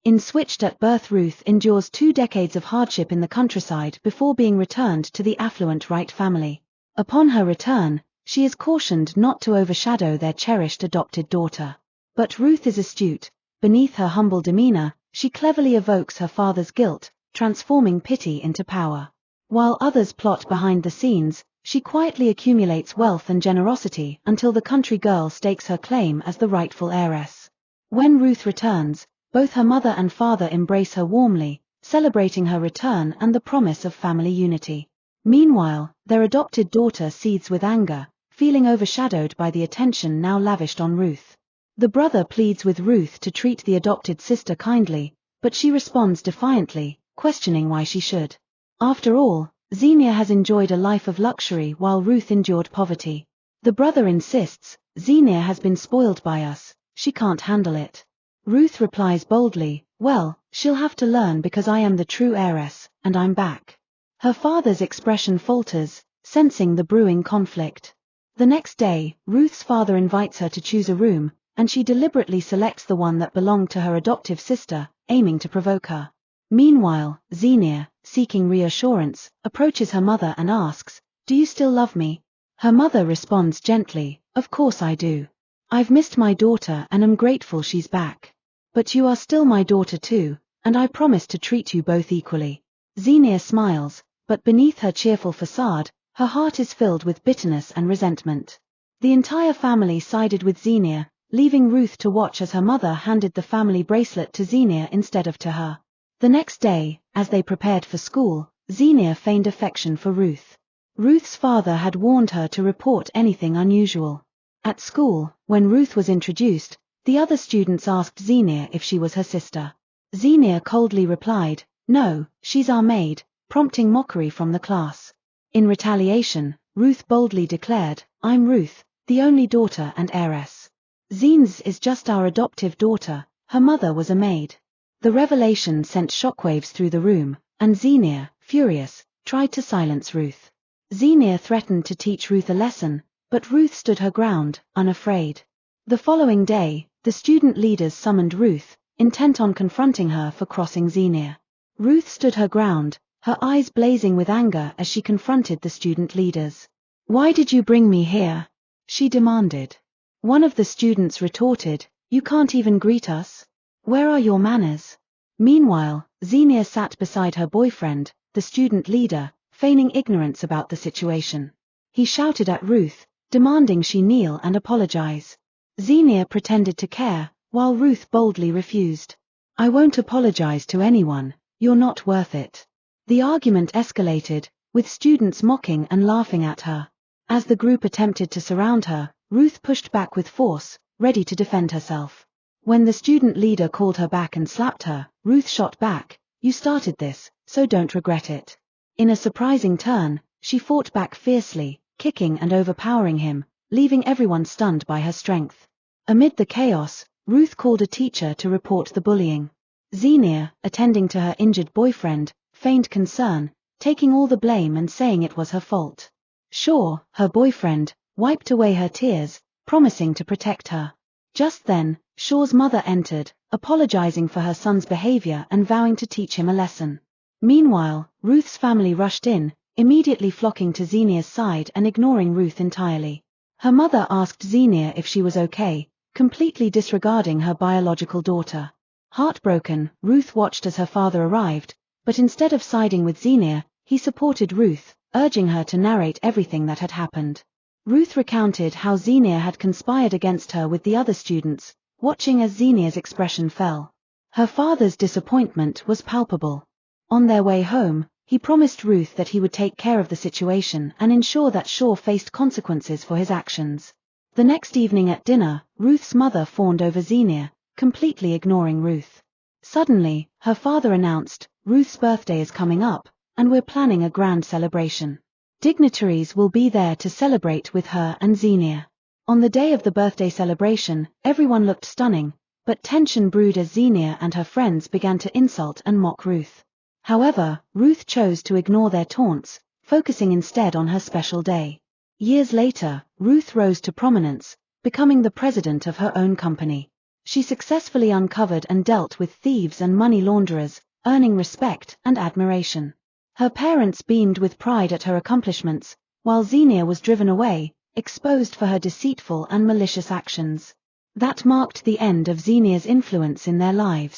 In Switched at Birth, Ruth endures 2 decades of hardship in the countryside before being returned to the affluent Wright family. Upon her return, she is cautioned not to overshadow their cherished adopted daughter. But Ruth is astute. Beneath her humble demeanor, she cleverly evokes her father's guilt, transforming pity into power. While others plot behind the scenes, she quietly accumulates wealth and generosity until the country girl stakes her claim as the rightful heiress. When Ruth returns, both her mother and father embrace her warmly, celebrating her return and the promise of family unity. Meanwhile, their adopted daughter seethes with anger, feeling overshadowed by the attention now lavished on Ruth. The brother pleads with Ruth to treat the adopted sister kindly, but she responds defiantly, questioning why she should. After all, Zena has enjoyed a life of luxury while Ruth endured poverty. The brother insists, Zena has been spoiled by us, she can't handle it. Ruth replies boldly, well, she'll have to learn because I am the true heiress, and I'm back. Her father's expression falters, sensing the brewing conflict. The next day, Ruth's father invites her to choose a room, and she deliberately selects the one that belonged to her adoptive sister, aiming to provoke her. Meanwhile, Zena, seeking reassurance, approaches her mother and asks, do you still love me? Her mother responds gently, of course I do. I've missed my daughter and am grateful she's back. But you are still my daughter too, and I promise to treat you both equally. Zena smiles, but beneath her cheerful facade, her heart is filled with bitterness and resentment. The entire family sided with Zena, leaving Ruth to watch as her mother handed the family bracelet to Zena instead of to her. The next day, as they prepared for school, Zena feigned affection for Ruth. Ruth's father had warned her to report anything unusual. At school, when Ruth was introduced, the other students asked Zena if she was her sister. Zena coldly replied, no, she's our maid, prompting mockery from the class. In retaliation, Ruth boldly declared, I'm Ruth, the only daughter and heiress. Zena's is just our adoptive daughter, her mother was a maid. The revelation sent shockwaves through the room, and Zena, furious, tried to silence Ruth. Zena threatened to teach Ruth a lesson, but Ruth stood her ground, unafraid. The following day, the student leaders summoned Ruth, intent on confronting her for crossing Zena. Ruth stood her ground, her eyes blazing with anger as she confronted the student leaders. Why did you bring me here? She demanded. One of the students retorted, you can't even greet us? Where are your manners? Meanwhile, Zena sat beside her boyfriend, the student leader, feigning ignorance about the situation. He shouted at Ruth, demanding she kneel and apologize. Zena pretended to care, while Ruth boldly refused. I won't apologize to anyone, you're not worth it. The argument escalated, with students mocking and laughing at her. As the group attempted to surround her, Ruth pushed back with force, ready to defend herself. When the student leader called her back and slapped her, Ruth shot back, you started this, so don't regret it. In a surprising turn, she fought back fiercely, kicking and overpowering him, leaving everyone stunned by her strength. Amid the chaos, Ruth called a teacher to report the bullying. Zena, attending to her injured boyfriend, feigned concern, taking all the blame and saying it was her fault. Shaw, her boyfriend, wiped away her tears, promising to protect her. Just then, Shaw's mother entered, apologizing for her son's behavior and vowing to teach him a lesson. Meanwhile, Ruth's family rushed in, immediately flocking to Zena's side and ignoring Ruth entirely. Her mother asked Zena if she was okay, completely disregarding her biological daughter. Heartbroken, Ruth watched as her father arrived, but instead of siding with Zena, he supported Ruth, urging her to narrate everything that had happened. Ruth recounted how Zena had conspired against her with the other students, watching as Zena's expression fell. Her father's disappointment was palpable. On their way home, he promised Ruth that he would take care of the situation and ensure that Shaw faced consequences for his actions. The next evening at dinner, Ruth's mother fawned over Zena, completely ignoring Ruth. Suddenly, her father announced, Ruth's birthday is coming up, and we're planning a grand celebration. Dignitaries will be there to celebrate with her and Zena. On the day of the birthday celebration, everyone looked stunning, but tension brewed as Zena and her friends began to insult and mock Ruth. However, Ruth chose to ignore their taunts, focusing instead on her special day. Years later, Ruth rose to prominence, becoming the president of her own company. She successfully uncovered and dealt with thieves and money launderers, earning respect and admiration. Her parents beamed with pride at her accomplishments, while Zena was driven away, exposed for her deceitful and malicious actions. That marked the end of Zena's influence in their lives.